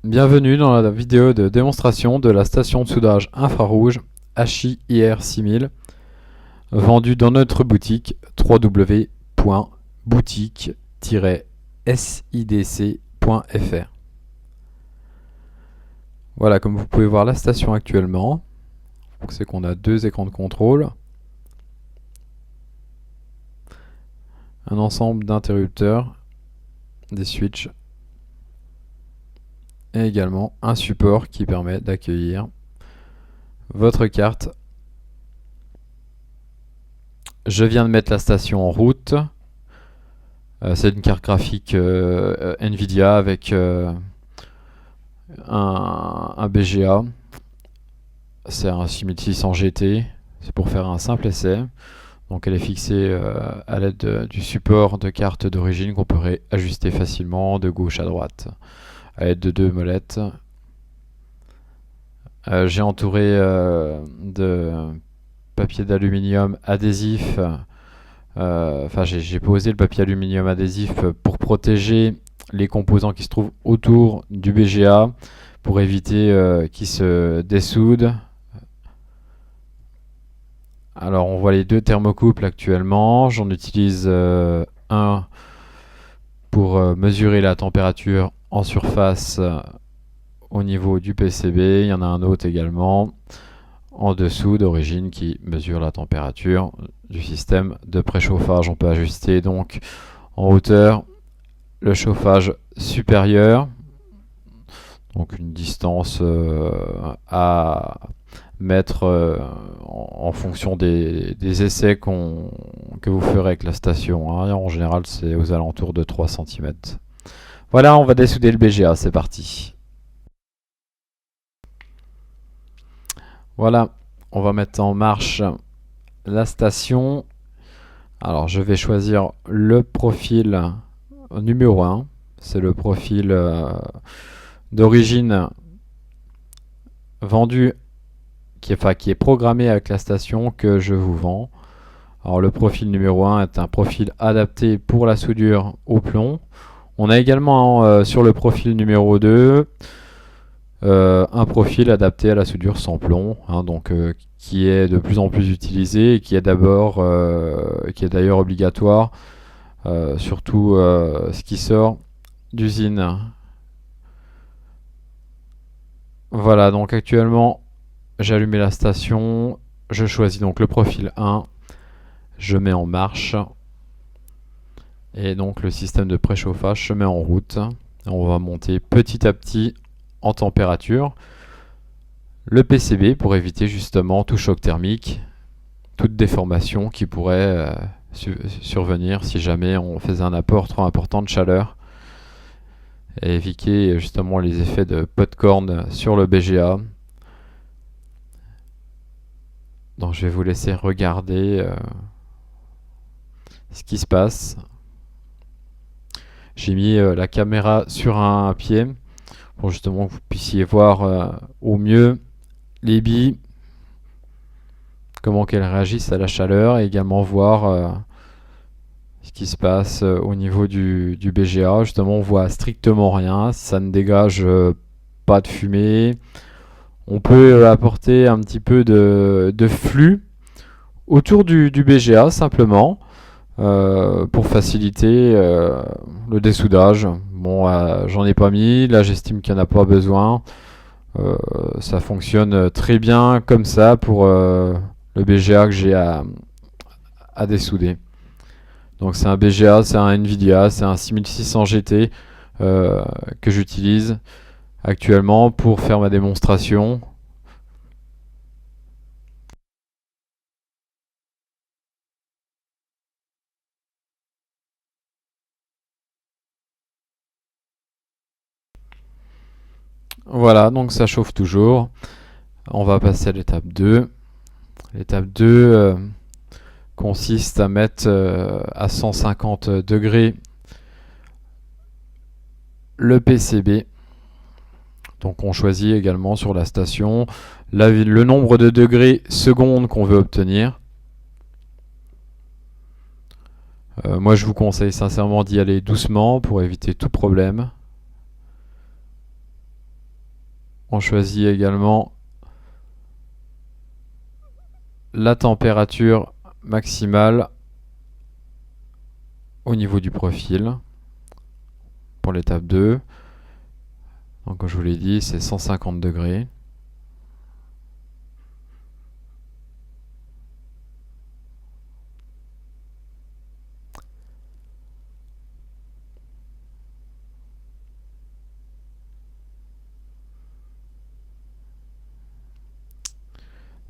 Bienvenue dans la vidéo de démonstration de la station de soudage infrarouge HI-IR6000 vendue dans notre boutique www.boutique-sidc.fr. Voilà, comme vous pouvez voir la station actuellement, c'est qu'on a deux écrans de contrôle, un ensemble d'interrupteurs, des switches et également un support qui permet d'accueillir votre carte. Je viens de mettre la station en route. C'est une carte graphique Nvidia avec un BGA. C'est un 6600 GT. C'est pour faire un simple essai. Donc elle est fixée à l'aide du support de carte d'origine qu'on peut ajuster facilement de gauche à droite à l'aide de deux molettes. J'ai entouré de papier d'aluminium adhésif. J'ai posé le papier aluminium adhésif pour protéger les composants qui se trouvent autour du BGA pour éviter qu'ils se dessoudent. Alors on voit les deux thermocouples actuellement. J'en utilise un pour mesurer la température en surface au niveau du PCB. Il y en a un autre également en dessous d'origine qui mesure la température du système de préchauffage. On peut ajuster donc en hauteur le chauffage supérieur, donc une distance à mettre en fonction des essais que vous ferez avec la station. En général, c'est aux alentours de 3 cm. Voilà, on va dessouder le BGA, c'est parti. Voilà, on va mettre en marche la station. Alors, je vais choisir le profil numéro 1. C'est le profil d'origine vendu, qui est programmé avec la station que je vous vends. Alors, le profil numéro 1 est un profil adapté pour la soudure au plomb. On a également sur le profil numéro 2 un profil adapté à la soudure sans plomb, qui est de plus en plus utilisé et qui est d'ailleurs obligatoire, surtout ce qui sort d'usine. Voilà, donc actuellement j'ai allumé la station, je choisis donc le profil 1, je mets en marche et donc le système de préchauffage se met en route. On va monter petit à petit en température le PCB pour éviter justement tout choc thermique, toute déformation qui pourrait survenir si jamais on faisait un apport trop important de chaleur, et éviter justement les effets de pop-corn sur le BGA. Donc je vais vous laisser regarder ce qui se passe. J'ai mis la caméra sur un pied pour justement que vous puissiez voir au mieux les billes, comment qu'elles réagissent à la chaleur, et également voir ce qui se passe au niveau du BGA. Justement, on voit strictement rien, ça ne dégage pas de fumée. On peut apporter un petit peu de flux autour du BGA simplement pour faciliter le dessoudage. Bon, j'en ai pas mis, là j'estime qu'il n'y en a pas besoin. Ça fonctionne très bien comme ça pour le BGA que j'ai à dessouder. Donc c'est un BGA, c'est un Nvidia, c'est un 6600 GT que j'utilise actuellement pour faire ma démonstration. Voilà, donc ça chauffe toujours. On va passer à l'étape 2. L'étape 2 consiste à mettre à 150 degrés le PCB. Donc on choisit également sur la station le nombre de degrés secondes qu'on veut obtenir. Moi je vous conseille sincèrement d'y aller doucement pour éviter tout problème. On choisit également la température maximale au niveau du profil pour l'étape 2. Donc comme je vous l'ai dit, c'est 150 degrés.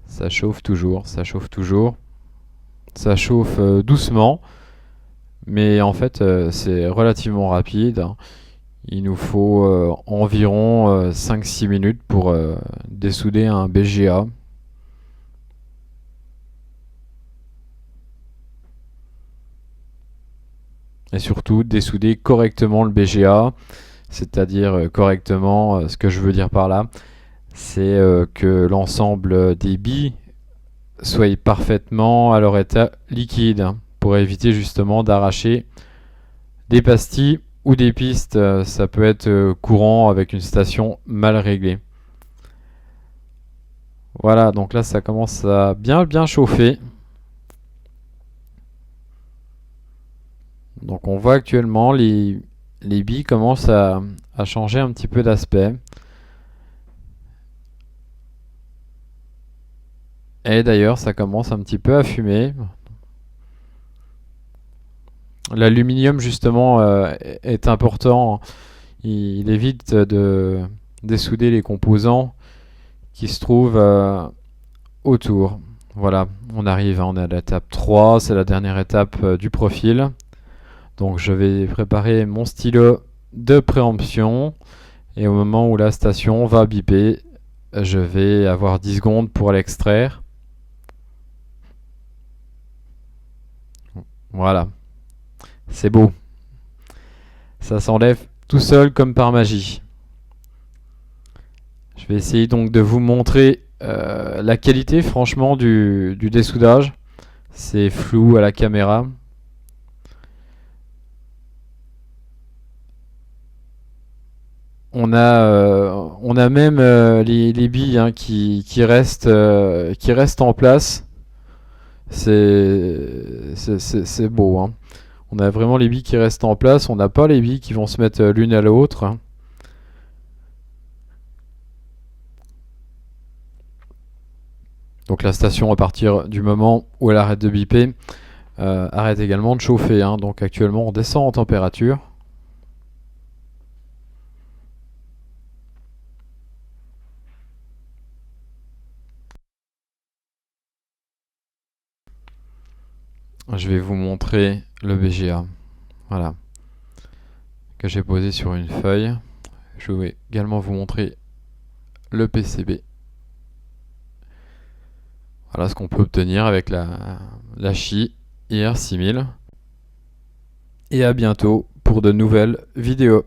Ça chauffe toujours, ça chauffe toujours. Ça chauffe doucement, mais en fait c'est relativement rapide. Il nous faut environ 5-6 minutes pour dessouder un BGA. Et surtout dessouder correctement le BGA, c'est-à-dire correctement, ce que je veux dire par là, c'est que l'ensemble des billes soit parfaitement à leur état liquide, pour éviter justement d'arracher des pastilles ou des pistes. Ça peut être courant avec une station mal réglée. Voilà, donc là ça commence à bien chauffer. Donc on voit actuellement les billes commencent à changer un petit peu d'aspect. Et d'ailleurs ça commence un petit peu à fumer. L'aluminium justement est important. Il évite de dessouder les composants qui se trouvent autour. Voilà, on arrive, on est à l'étape 3, c'est la dernière étape du profil. Donc je vais préparer mon stylo de préemption et au moment où la station va biper, je vais avoir 10 secondes pour l'extraire. Voilà, c'est beau. Ça s'enlève tout seul comme par magie. Je vais essayer donc de vous montrer la qualité franchement du dessoudage. C'est flou à la caméra. On a même les billes qui restent en place. C'est beau. Hein. On a vraiment les billes qui restent en place. On n'a pas les billes qui vont se mettre l'une à l'autre. Donc la station, à partir du moment où elle arrête de biper, arrête également de chauffer. Hein. Donc actuellement, on descend en température. Je vais vous montrer le BGA. Voilà. Que j'ai posé sur une feuille. Je vais également vous montrer le PCB. Voilà ce qu'on peut obtenir avec la Qi IR6000. Et à bientôt pour de nouvelles vidéos.